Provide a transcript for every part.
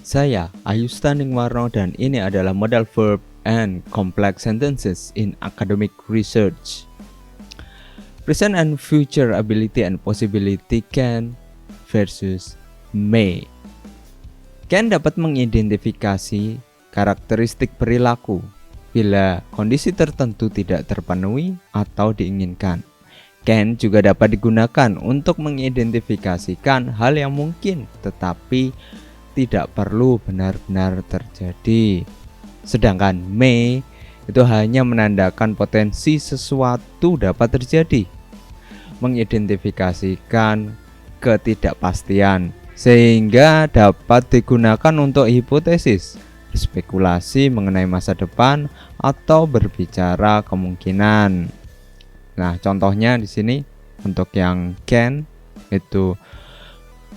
Saya Ayusta Ningwarno dan ini adalah modal verb and complex sentences in academic research. Present and future ability and possibility can versus may. Can dapat mengidentifikasi karakteristik perilaku bila kondisi tertentu tidak terpenuhi atau diinginkan. Can juga dapat digunakan untuk mengidentifikasikan hal yang mungkin tetapi tidak perlu benar-benar terjadi. Sedangkan may itu hanya menandakan potensi sesuatu dapat terjadi, mengidentifikasikan ketidakpastian, sehingga dapat digunakan untuk hipotesis, spekulasi mengenai masa depan atau berbicara kemungkinan. Nah, contohnya di sini untuk yang can itu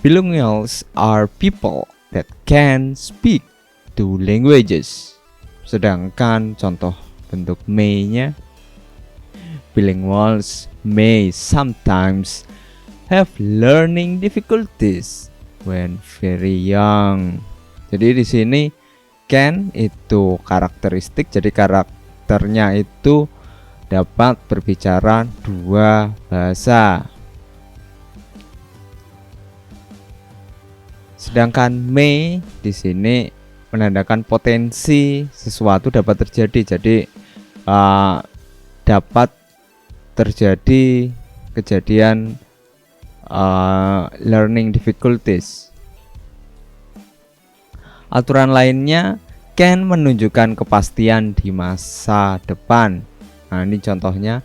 bilinguals are people that can speak two languages. Sedangkan contoh bentuk may-nya, bilinguals may sometimes have learning difficulties when very young. Jadi di sini can itu karakteristik, jadi karakternya itu dapat berbicara dua bahasa. Sedangkan may di sini menandakan potensi sesuatu dapat terjadi. Jadi dapat terjadi kejadian learning difficulties. Aturan lainnya can menunjukkan kepastian di masa depan. Nah, ini contohnya,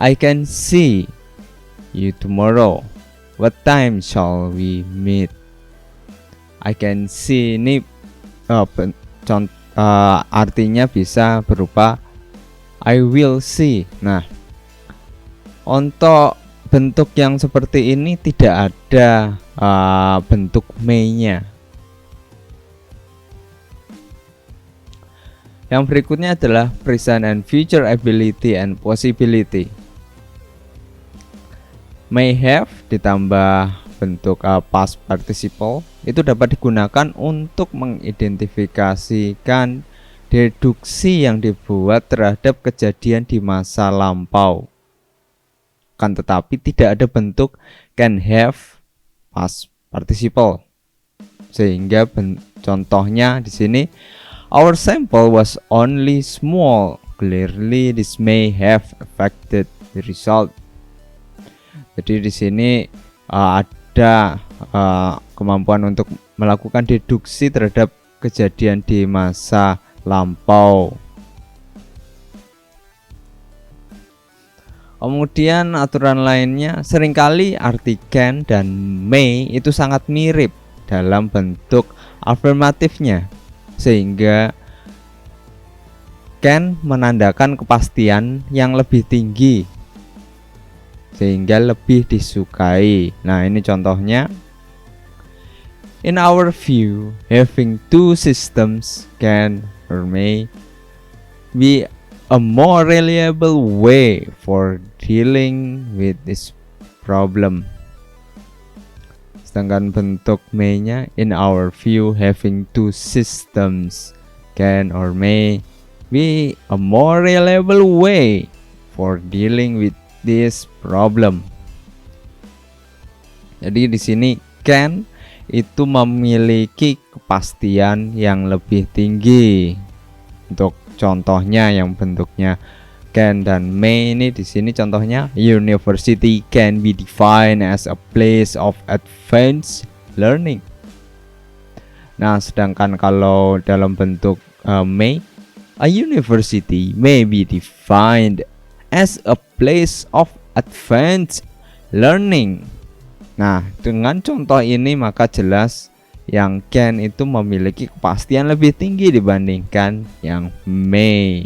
I can see you tomorrow. What time shall we meet? I can see ini artinya bisa berupa I will see. Nah, untuk bentuk yang seperti ini tidak ada bentuk may-nya. Yang berikutnya adalah present and future ability and possibility. May have ditambah bentuk past participle itu dapat digunakan untuk mengidentifikasikan deduksi yang dibuat terhadap kejadian di masa lampau. Kan tetapi tidak ada bentuk can have past participle. Sehingga contohnya di sini, our sample was only small. Clearly this may have affected the result. Jadi di sini ada kemampuan untuk melakukan deduksi terhadap kejadian di masa lampau. Kemudian aturan lainnya, seringkali arti can dan may itu sangat mirip dalam bentuk afirmatifnya, sehingga can menandakan kepastian yang lebih tinggi sehingga lebih disukai. Nah, ini contohnya. In our view, having two systems can or may be a more reliable way for dealing with this problem. Sedangkan bentuk may-nya, in our view, having two systems can or may be a more reliable way for dealing with this problem. Jadi di sini can itu memiliki kepastian yang lebih tinggi. Untuk contohnya yang bentuknya can dan may ini di sini contohnya, university can be defined as a place of advanced learning. Nah, sedangkan kalau dalam bentuk may, a university may be defined as a place of advanced learning. Nah, dengan contoh ini maka jelas yang can itu memiliki kepastian lebih tinggi dibandingkan yang may.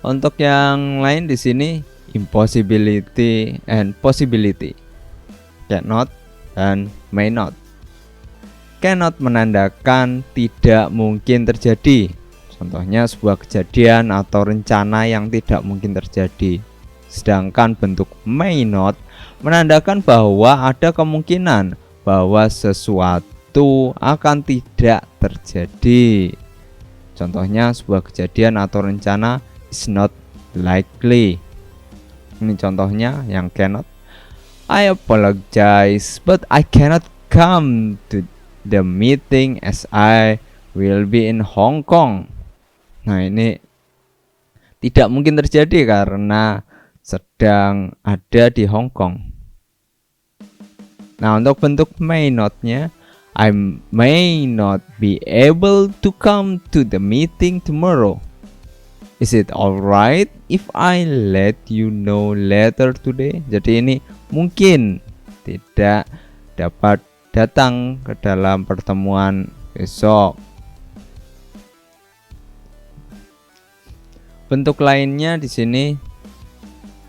Untuk yang lain di sini impossibility and possibility. Cannot dan may not. Cannot menandakan tidak mungkin terjadi. Contohnya sebuah kejadian atau rencana yang tidak mungkin terjadi. Sedangkan bentuk may not menandakan bahwa ada kemungkinan bahwa sesuatu akan tidak terjadi. Contohnya sebuah kejadian atau rencana is not likely. Ini contohnya yang cannot. I apologize, but I cannot come to the meeting as I will be in Hong Kong. Nah, ini tidak mungkin terjadi karena sedang ada di Hong Kong. Nah, untuk bentuk may not-nya, I may not be able to come to the meeting tomorrow. Is it alright if I let you know later today? Jadi ini mungkin tidak dapat datang ke dalam pertemuan besok. Bentuk lainnya di sini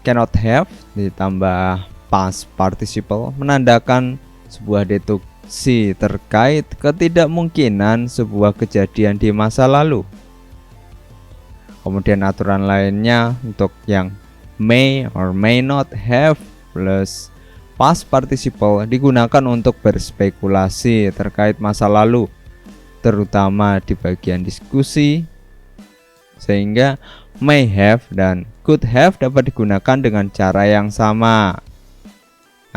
cannot have ditambah past participle menandakan sebuah deduksi terkait ketidakmungkinan sebuah kejadian di masa lalu. Kemudian aturan lainnya untuk yang may or may not have plus past participle digunakan untuk berspekulasi terkait masa lalu, terutama di bagian diskusi, sehingga may have dan could have dapat digunakan dengan cara yang sama.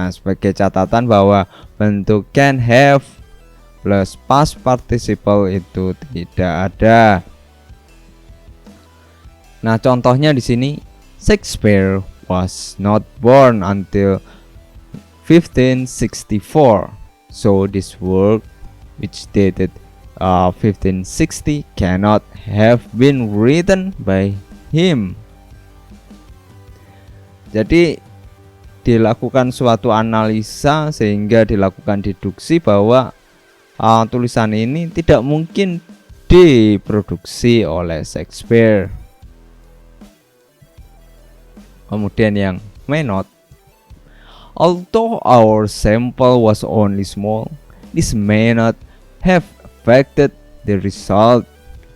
Nah, sebagai catatan bahwa bentuk can have plus past participle itu tidak ada. Nah, contohnya di sini Shakespeare was not born until 1564. So this work, which dated 1560, cannot have been written by him. Jadi dilakukan suatu analisa sehingga dilakukan deduksi bahwa tulisan ini tidak mungkin diproduksi oleh Shakespeare. Kemudian yang may not, although our sample was only small, this may not have affected the result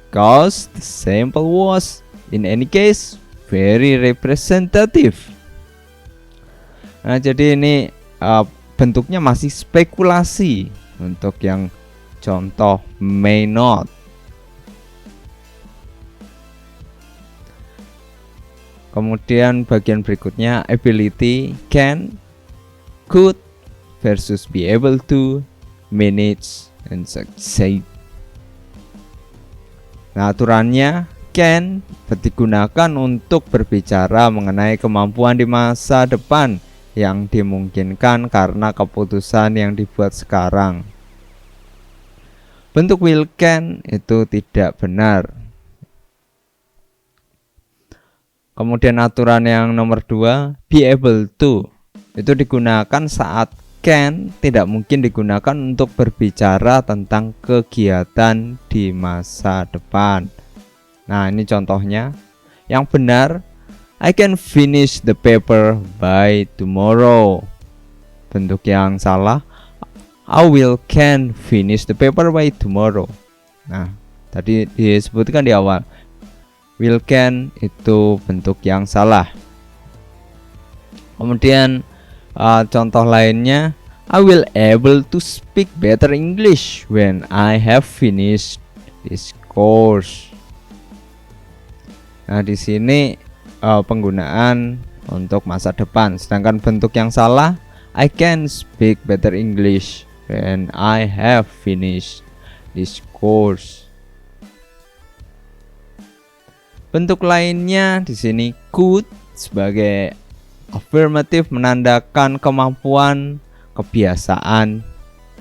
because the sample was in any case very representative. Nah, jadi ini bentuknya masih spekulasi untuk yang contoh may not. Kemudian bagian berikutnya ability can, could versus be able to, manage, and succeed. Nah, aturannya can digunakan untuk berbicara mengenai kemampuan di masa depan yang dimungkinkan karena keputusan yang dibuat sekarang. Bentuk will can itu tidak benar. Kemudian aturan yang nomor 2, be able to, itu digunakan saat can tidak mungkin digunakan untuk berbicara tentang kegiatan di masa depan. Nah, ini contohnya. Yang benar, I can finish the paper by tomorrow. Bentuk yang salah, I will can finish the paper by tomorrow. Nah, tadi disebutkan di awal, will can itu bentuk yang salah. Kemudian contoh lainnya, I will able to speak better English when I have finished this course. Nah, di sini penggunaan untuk masa depan. Sedangkan bentuk yang salah, I can speak better English when I have finished this course. Bentuk lainnya di sini could sebagai affirmative menandakan kemampuan kebiasaan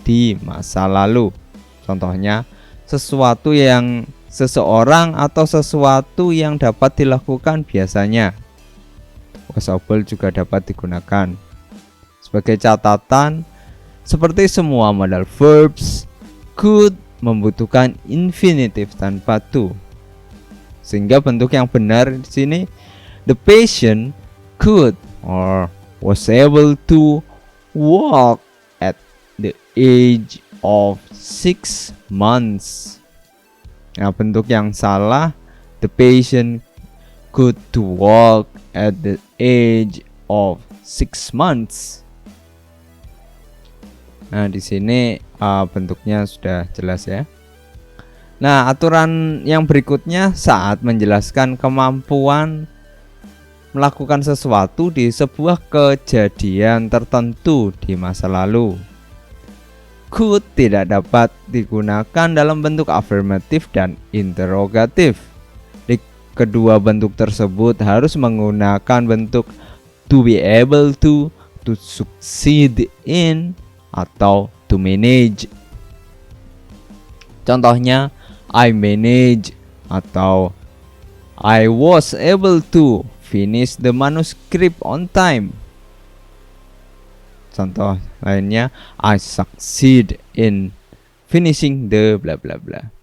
di masa lalu. Contohnya sesuatu yang seseorang atau sesuatu yang dapat dilakukan biasanya. Possible juga dapat digunakan. Sebagai catatan, seperti semua modal verbs, could membutuhkan infinitive tanpa to. Sehingga bentuk yang benar di sini, the patient could or was able to walk at the age of 6 months. Nah, bentuk yang salah, the patient could to walk at the age of 6 months. Nah, di sini bentuknya sudah jelas ya. Nah, aturan yang berikutnya saat menjelaskan kemampuan melakukan sesuatu di sebuah kejadian tertentu di masa lalu. Could tidak dapat digunakan dalam bentuk afirmatif dan interrogatif. Di kedua bentuk tersebut harus menggunakan bentuk to be able to succeed in, atau to manage. Contohnya, I manage atau I was able to finish the manuscript on time. Contoh lainnya, I succeed in finishing the bla bla bla.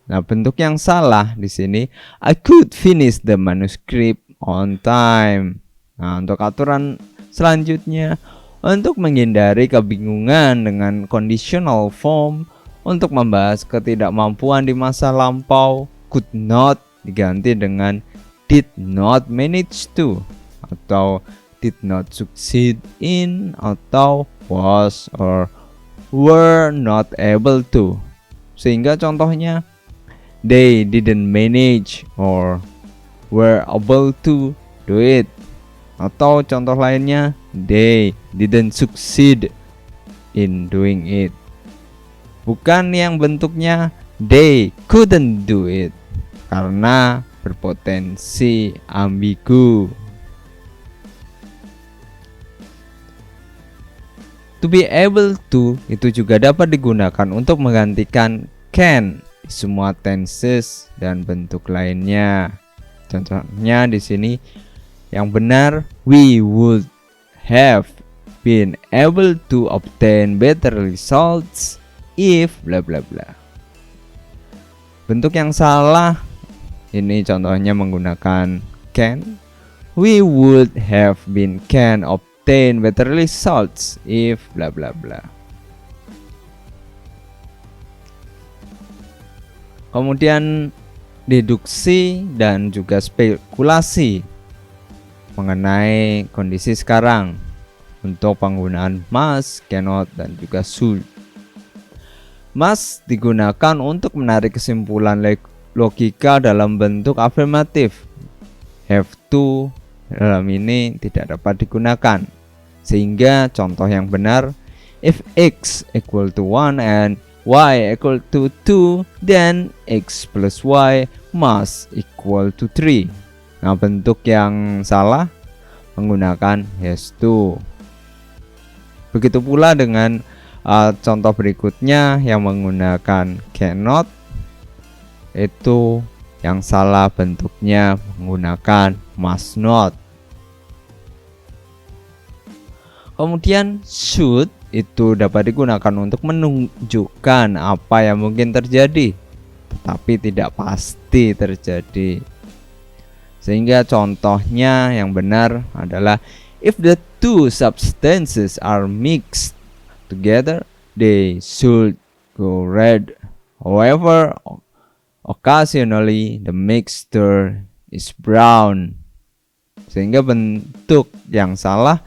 Nah, bentuk yang salah di sini, I could finish the manuscript on time. Nah, untuk aturan selanjutnya, untuk menghindari kebingungan dengan conditional form, untuk membahas ketidakmampuan di masa lampau, could not diganti dengan did not manage to, atau did not succeed in, atau was or were not able to. Sehingga contohnya, they didn't manage or were able to do it. Atau contoh lainnya, they didn't succeed in doing it. Bukan yang bentuknya they couldn't do it, karena berpotensi ambigu. To be able to itu juga dapat digunakan untuk menggantikan can di semua tenses dan bentuk lainnya. Contohnya di sini yang benar, we would have been able to obtain better results if bla bla bla. Bentuk yang salah ini contohnya menggunakan can. We would have been can obtain better results if bla bla bla. Kemudian deduksi dan juga spekulasi mengenai kondisi sekarang untuk penggunaan must, cannot, dan juga should. Must digunakan untuk menarik kesimpulan logika dalam bentuk afirmatif. Have to dalam ini tidak dapat digunakan. Sehingga contoh yang benar, if x equal to 1 and y equal to 2, then x plus y must equal to 3. Nah, bentuk yang salah menggunakan has to. Begitu pula dengan contoh berikutnya yang menggunakan cannot, itu yang salah bentuknya menggunakan must not. Kemudian should itu dapat digunakan untuk menunjukkan apa yang mungkin terjadi tetapi tidak pasti terjadi. Sehingga contohnya yang benar adalah if the two substances are mixed together, they should go red. However, occasionally the mixture is brown. Sehingga bentuk yang salah,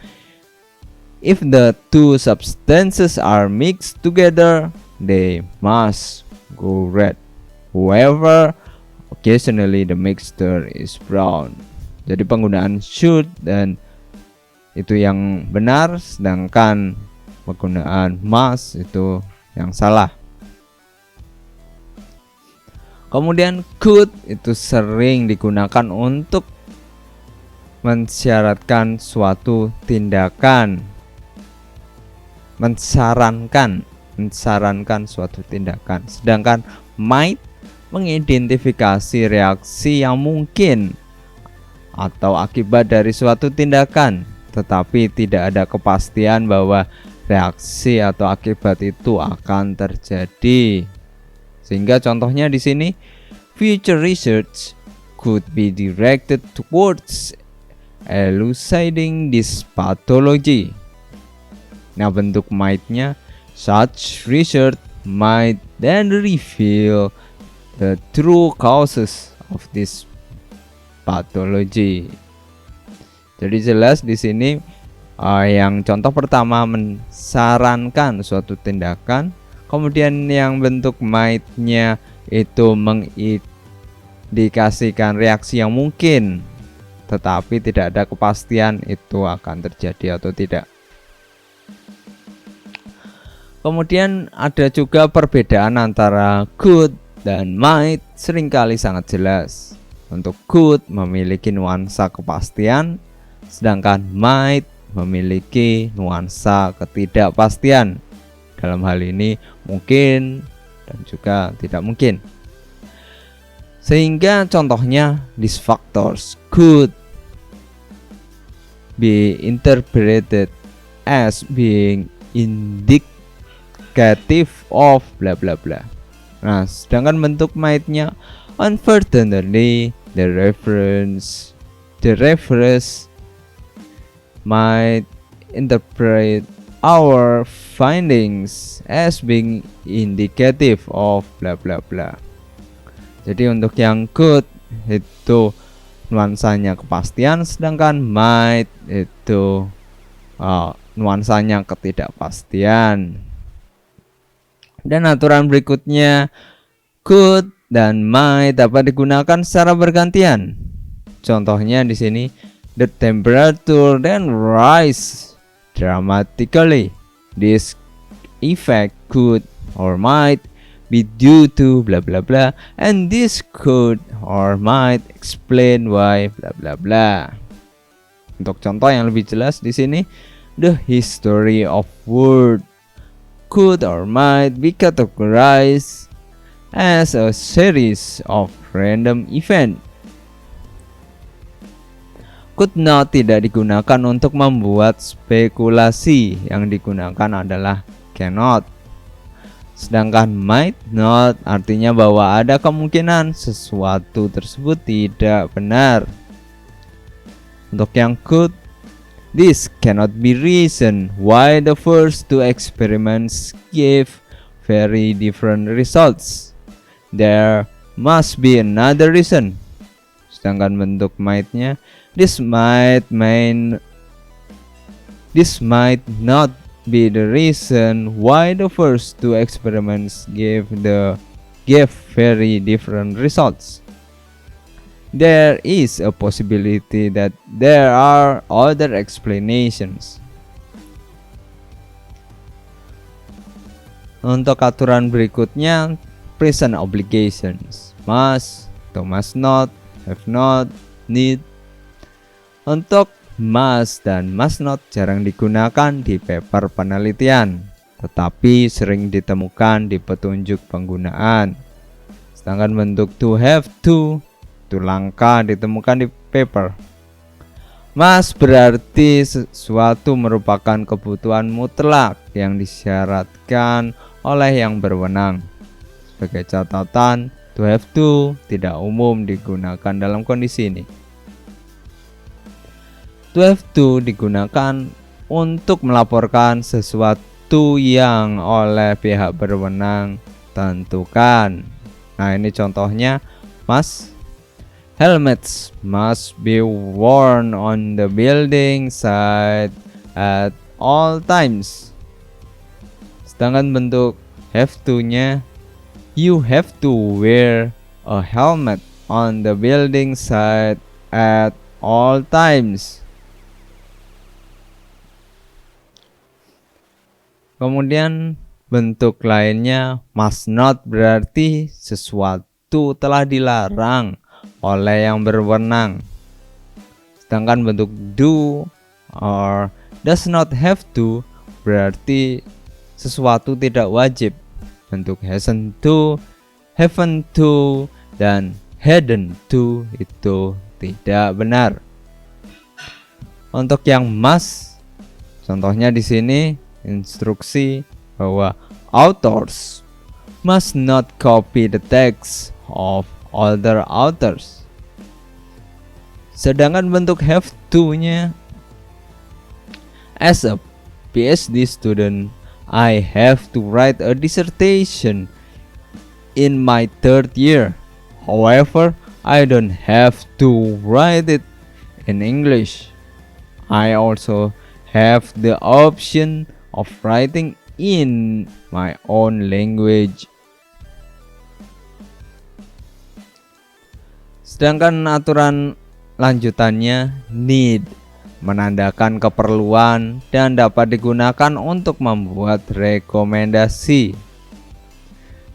if the two substances are mixed together, they must go red. However, occasionally the mixture is brown. Jadi penggunaan should dan itu yang benar, sedangkan penggunaan must itu yang salah. Kemudian could itu sering digunakan untuk mensyaratkan suatu tindakan, mensarankan suatu tindakan. Sedangkan might mengidentifikasi reaksi yang mungkin atau akibat dari suatu tindakan, tetapi tidak ada kepastian bahwa reaksi atau akibat itu akan terjadi. Sehingga contohnya di sini, future research could be directed towards elucidating this pathology. Nah, bentuk might-nya, such research might then reveal the true causes of this pathology. Jadi jelas di sini yang contoh pertama mensarankan suatu tindakan, kemudian yang bentuk might-nya itu mengindikasikan reaksi yang mungkin tetapi tidak ada kepastian itu akan terjadi atau tidak. Kemudian ada juga perbedaan antara could dan might seringkali sangat jelas. Untuk could memiliki nuansa kepastian, sedangkan might memiliki nuansa ketidakpastian. Dalam hal ini mungkin dan juga tidak mungkin. Sehingga contohnya these factors could be interpreted as being indicative of bla bla bla. Nah, sedangkan bentuk might-nya unfortunately the reference might interpret our findings as being indicative of bla bla bla. Jadi untuk yang could itu nuansanya kepastian, sedangkan might itu nuansanya ketidakpastian. Dan aturan berikutnya, could dan might dapat digunakan secara bergantian. Contohnya di sini, the temperature then rise dramatically. This effect could or might be due to bla bla bla, and this could or might explain why bla bla bla. Untuk contoh yang lebih jelas di sini, the history of world could or might be categorized as a series of random event. Could not tidak digunakan untuk membuat spekulasi, yang digunakan adalah cannot. Sedangkan might not artinya bahwa ada kemungkinan sesuatu tersebut tidak benar. Untuk yang could, this cannot be reason why the first two experiments gave very different results. There must be another reason. Sedangkan bentuk might-nya, this might not be the reason why the first two experiments gave very different results. There is a possibility that there are other explanations. Untuk aturan berikutnya, present obligations, must atau must not, have not, need. Untuk must dan must not jarang digunakan di paper penelitian, tetapi sering ditemukan di petunjuk penggunaan. Sedangkan bentuk to have to itu langka ditemukan di paper. Must berarti sesuatu merupakan kebutuhan mutlak yang disyaratkan oleh yang berwenang. Sebagai catatan, to have to tidak umum digunakan dalam kondisi ini. To have to digunakan untuk melaporkan sesuatu yang oleh pihak berwenang tentukan. Nah, ini contohnya, helmets must be worn on the building site at all times. Sedangkan bentuk have to-nya, you have to wear a helmet on the building site at all times. Kemudian bentuk lainnya, must not berarti sesuatu telah dilarang oleh yang berwenang. Sedangkan bentuk do or does not have to berarti sesuatu tidak wajib. Bentuk hasn't to, haven't to, dan hadn't to itu tidak benar. Untuk yang must, contohnya di sini instruksi bahwa authors must not copy the text of other authors. Sedangkan bentuk have to-nya, as a PhD student, I have to write a dissertation in my third year. However, I don't have to write it in English. I also have the option of writing in my own language. Sedangkan aturan lanjutannya need, menandakan keperluan dan dapat digunakan untuk membuat rekomendasi.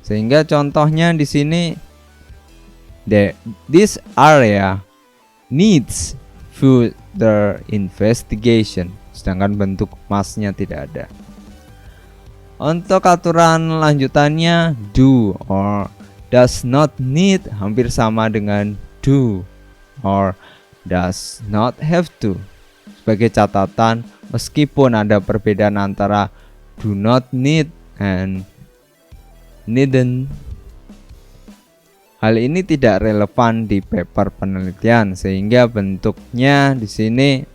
Sehingga contohnya di sini this area needs further investigation. Sedangkan bentuk masnya tidak ada. Untuk aturan lanjutannya do or does not need hampir sama dengan do or does not have to. Sebagai catatan, meskipun ada perbedaan antara do not need and needn't, hal ini tidak relevan di paper penelitian, sehingga bentuknya di sini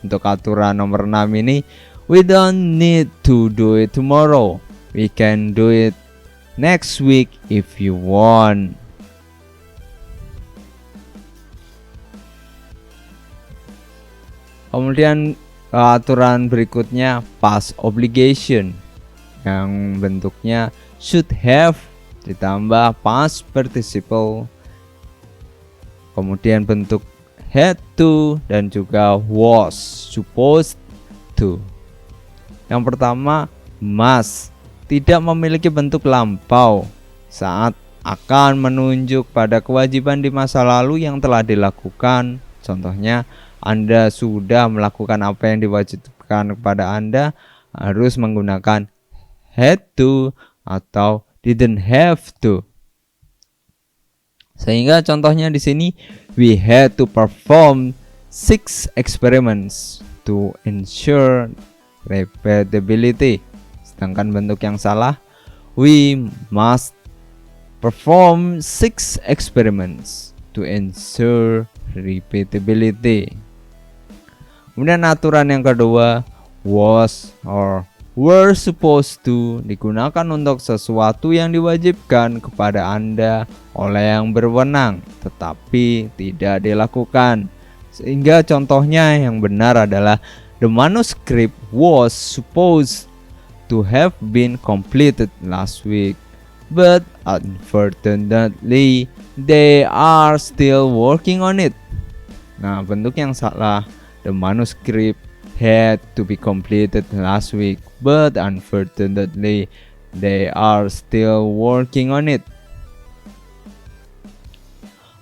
untuk aturan nomor 6 ini, we don't need to do it tomorrow, we can do it next week if you want. Kemudian aturan berikutnya past obligation yang bentuknya should have ditambah past participle. Kemudian bentuk had to dan juga was supposed to. Yang pertama must tidak memiliki bentuk lampau saat akan menunjuk pada kewajiban di masa lalu yang telah dilakukan. Contohnya, Anda sudah melakukan apa yang diwajibkan kepada Anda, harus menggunakan had to atau didn't have to. Sehingga contohnya di sini, we had to perform 6 experiments to ensure repeatability. Sedangkan bentuk yang salah, we must perform 6 experiments to ensure repeatability. Kemudian aturan yang kedua, was or were supposed to digunakan untuk sesuatu yang diwajibkan kepada Anda oleh yang berwenang tetapi tidak dilakukan. Sehingga contohnya yang benar adalah the manuscript was supposed to have been completed last week, but unfortunately they are still working on it. Nah, bentuk yang salah, the manuscript had to be completed last week, but unfortunately they are still working on it.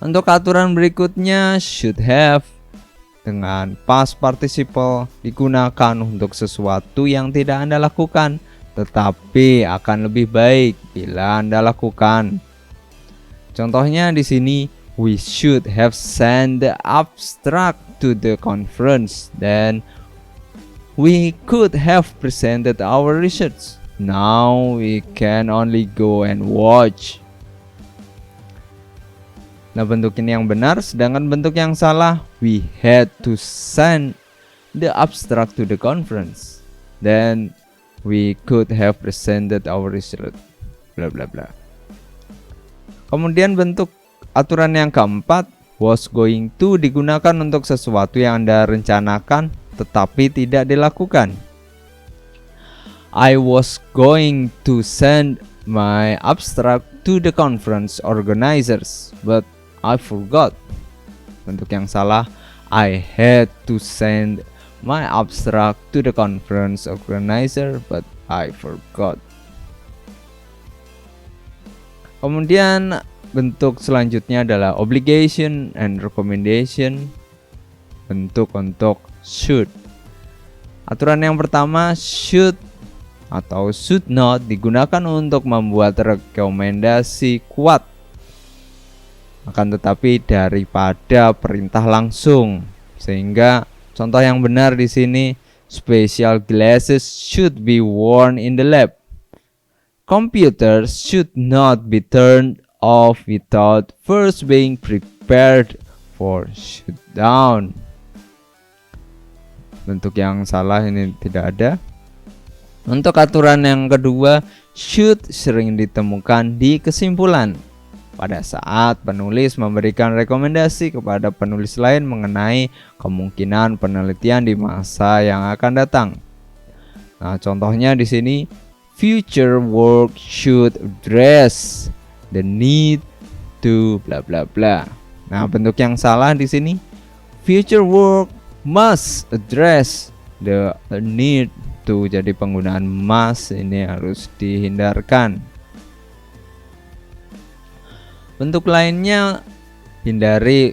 Untuk aturan berikutnya, should have dengan past participle digunakan untuk sesuatu yang tidak Anda lakukan, tetapi akan lebih baik bila Anda lakukan. Contohnya di sini, we should have sent the abstract to the conference, then we could have presented our research. Now we can only go and watch. Nah, bentuk ini yang benar, sedangkan bentuk yang salah, we had to send the abstract to the conference, then we could have presented our research, bla bla bla. Kemudian bentuk aturan yang keempat, was going to digunakan untuk sesuatu yang Anda rencanakan tetapi tidak dilakukan. I was going to send my abstract to the conference organizers, but I forgot. Bentuk yang salah, I had to send my abstract to the conference organizer, but I forgot. Kemudian bentuk selanjutnya adalah obligation and recommendation. Bentuk untuk should. Aturan yang pertama, should atau should not digunakan untuk membuat rekomendasi kuat, akan tetapi daripada perintah langsung. Sehingga contoh yang benar di sini, special glasses should be worn in the lab. Computers should not be turned off without first being prepared for shutdown. Bentuk yang salah ini tidak ada. Untuk aturan yang kedua, should sering ditemukan di kesimpulan. pada saat penulis memberikan rekomendasi kepada penulis lain mengenai kemungkinan penelitian di masa yang akan datang. Nah, contohnya di sini, future work should address the need to bla bla bla. Nah, bentuk yang salah di sini, future work must address the need to. Jadi penggunaan must ini harus dihindarkan. Bentuk lainnya, hindari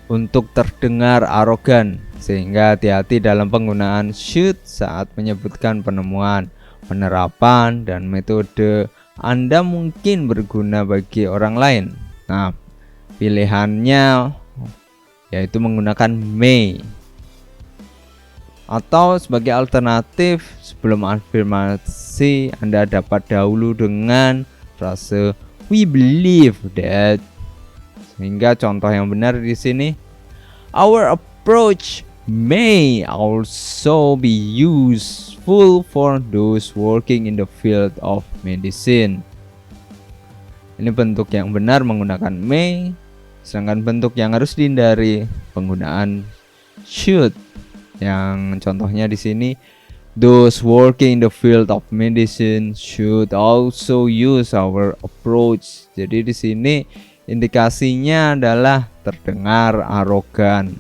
untuk terdengar arogan, sehingga hati-hati dalam penggunaan should saat menyebutkan penemuan, penerapan, dan metode Anda mungkin berguna bagi orang lain. Nah, pilihannya yaitu menggunakan may. Atau sebagai alternatif, sebelum afirmasi Anda dapat dahulu dengan frase we believe that. Sehingga contoh yang benar di sini, our approach may also be useful for those working in the field of medicine. Ini bentuk yang benar menggunakan may, sedangkan bentuk yang harus dihindari penggunaan should. Yang contohnya di sini, those working in the field of medicine should also use our approach. Jadi di sini indikasinya adalah terdengar arogan.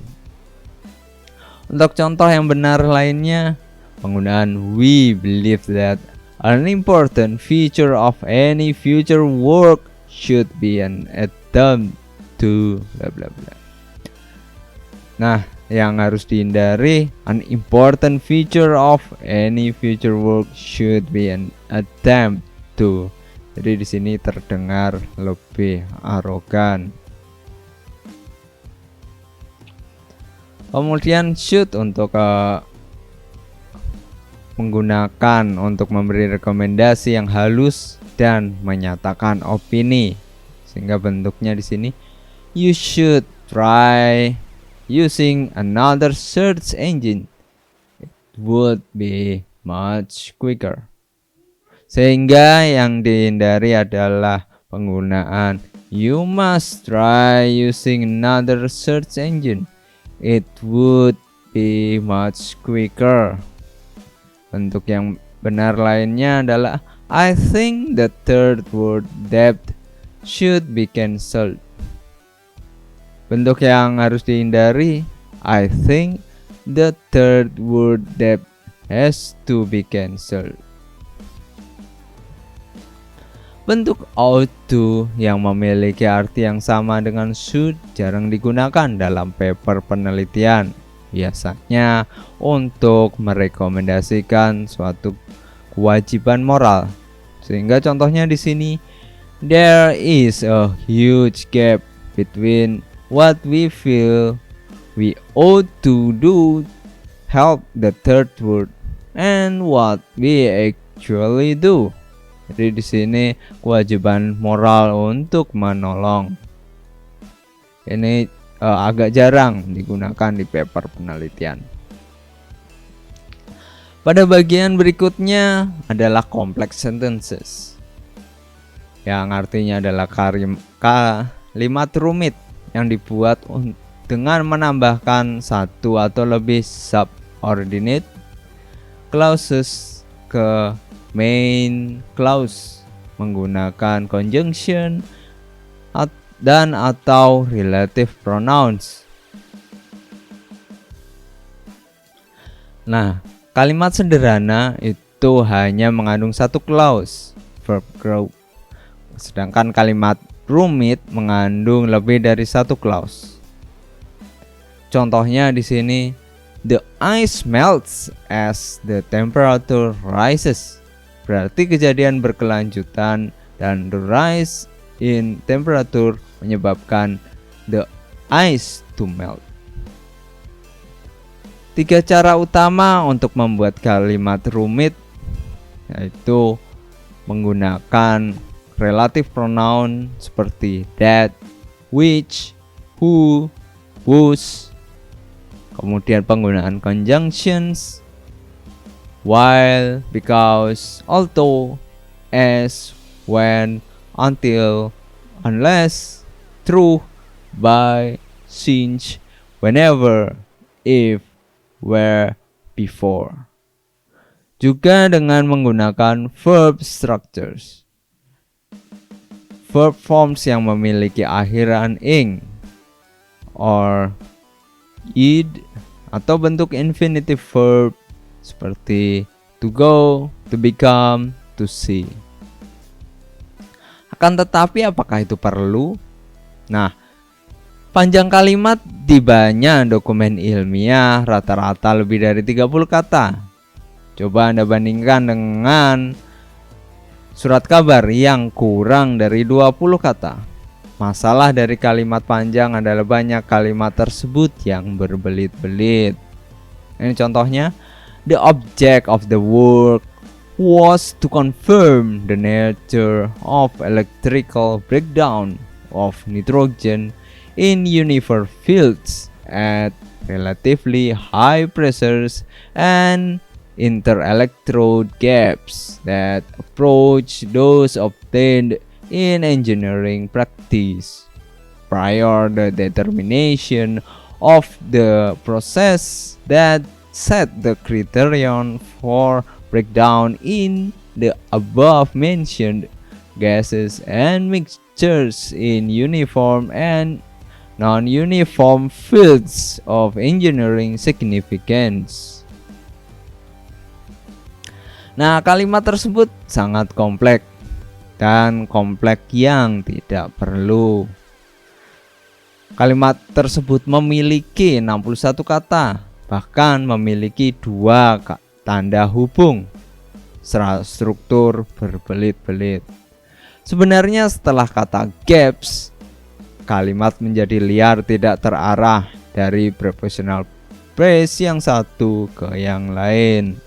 Untuk contoh yang benar lainnya, penggunaan we believe that an important feature of any future work should be an attempt to bla bla bla. Nah, yang harus dihindari, an important feature of any future work should be an attempt to. Jadi di sini terdengar lebih arogan. Kemudian should untuk menggunakan untuk memberi rekomendasi yang halus dan menyatakan opini. Sehingga bentuknya di sini, you should try using another search engine. It would be much quicker. Sehingga yang dihindari adalah penggunaan you must try using another search engine. It would be much quicker. Bentuk yang benar lainnya adalah I think the third word debt should be cancelled. Bentuk yang harus dihindari, I think the third word debt has to be cancelled. Bentuk ought to yang memiliki arti yang sama dengan should jarang digunakan dalam paper penelitian. Biasanya untuk merekomendasikan suatu kewajiban moral. Sehingga contohnya di sini, there is a huge gap between what we feel we ought to do help the third word and what we actually do. Jadi di sini kewajiban moral untuk menolong. Ini agak jarang digunakan di paper penelitian. Pada bagian berikutnya adalah complex sentences, yang artinya adalah kalimat rumit yang dibuat dengan menambahkan satu atau lebih subordinate clauses ke main clause menggunakan conjunction dan atau relative pronouns. Nah, kalimat sederhana itu hanya mengandung satu clause verb group, sedangkan kalimat rumit mengandung lebih dari satu clause. Contohnya di sini, the ice melts as the temperature rises. Berarti kejadian berkelanjutan dan the rise in temperature menyebabkan the ice to melt. 3 cara utama untuk membuat kalimat rumit, yaitu menggunakan relative pronoun seperti that, which, who, whose. Kemudian penggunaan conjunctions while, because, although, as, when, until, unless, through, by, since, whenever, if, where, before. Juga dengan menggunakan verb structures. Verb forms yang memiliki akhiran ing or id atau bentuk infinitive verb seperti to go, to become, to see. Akan tetapi apakah itu perlu? Nah, panjang kalimat di banyak dokumen ilmiah rata-rata lebih dari 30 kata. Coba Anda bandingkan dengan surat kabar yang kurang dari 20 kata. Masalah dari kalimat panjang adalah banyak kalimat tersebut yang berbelit-belit. Ini contohnya, the object of the work was to confirm the nature of electrical breakdown of nitrogen in uniform fields at relatively high pressures and interelectrode gaps that approach those obtained in engineering practice. Prior the determination of the process that set the criterion for breakdown in the above mentioned gases and mixtures in uniform and non-uniform fields of engineering significance. Nah, kalimat tersebut sangat kompleks dan kompleks yang tidak perlu. Kalimat tersebut memiliki 61 kata, bahkan memiliki 2 tanda hubung, struktur berbelit-belit. Sebenarnya setelah kata gaps, kalimat menjadi liar, tidak terarah dari prepositional phrase yang satu ke yang lain.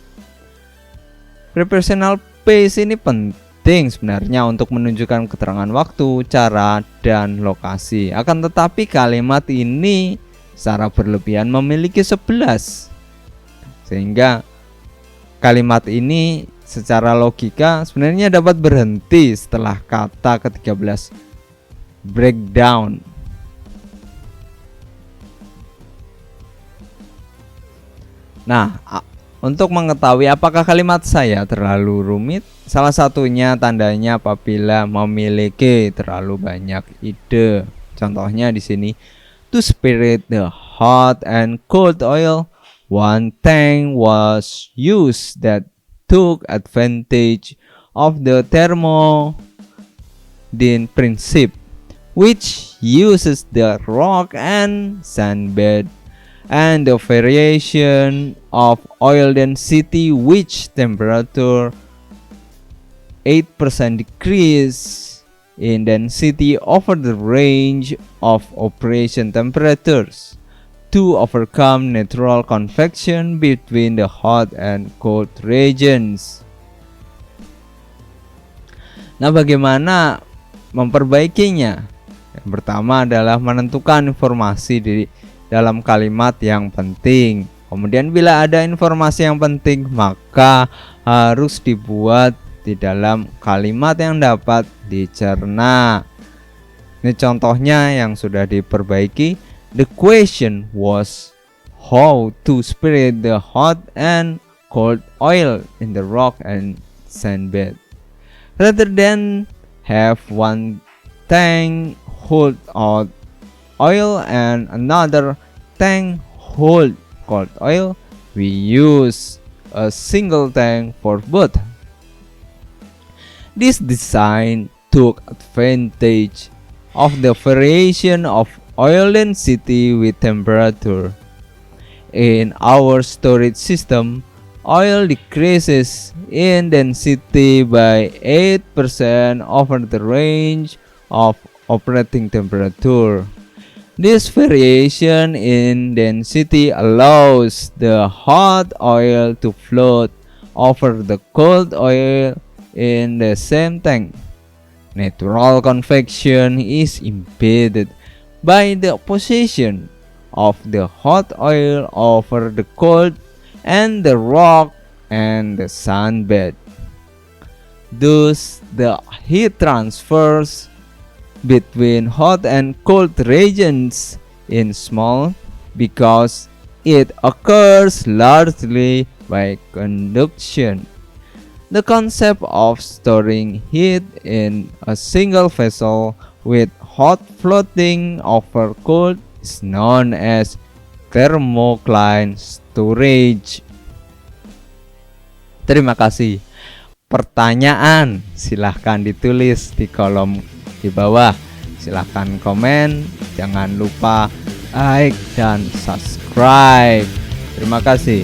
Prepositional phrase ini penting sebenarnya untuk menunjukkan keterangan waktu, cara, dan lokasi. Akan tetapi kalimat ini secara berlebihan memiliki 11. Sehingga kalimat ini secara logika sebenarnya dapat berhenti setelah kata ke-13 breakdown. Nah, untuk mengetahui apakah kalimat saya terlalu rumit, salah satunya tandanya apabila memiliki terlalu banyak ide. Contohnya di sini, to spirit the hot and cold oil, one tank was used that took advantage of the thermodynamic principle, which uses the rock and sand bed and the variation of oil density, which temperature 8% decrease in density over the range of operation temperatures to overcome natural convection between the hot and cold regions. Nah, bagaimana memperbaikinya? Yang pertama adalah menentukan informasi di dalam kalimat yang penting. Kemudian bila ada informasi yang penting, maka harus dibuat di dalam kalimat yang dapat dicerna. Ini contohnya yang sudah diperbaiki. The question was how to spread the hot and cold oil in the rock and sand bed, rather than have one tank hold out oil and another tank hold cold oil. We use a single tank for both. This design took advantage of the variation of oil density with temperature. In our storage system, oil decreases in density by 8% over the range of operating temperature. This variation in density allows the hot oil to float over the cold oil in the same tank. Natural convection is impeded by the position of the hot oil over the cold and the rock and the sand bed. Thus, the heat transfers between hot and cold regions in small because it occurs largely by conduction. The concept of storing heat in a single vessel with hot floating over cold is known as thermocline storage. Terima kasih. Pertanyaan silahkan ditulis di kolom di bawah. Silahkan komen. Jangan lupa like dan subscribe. Terima kasih.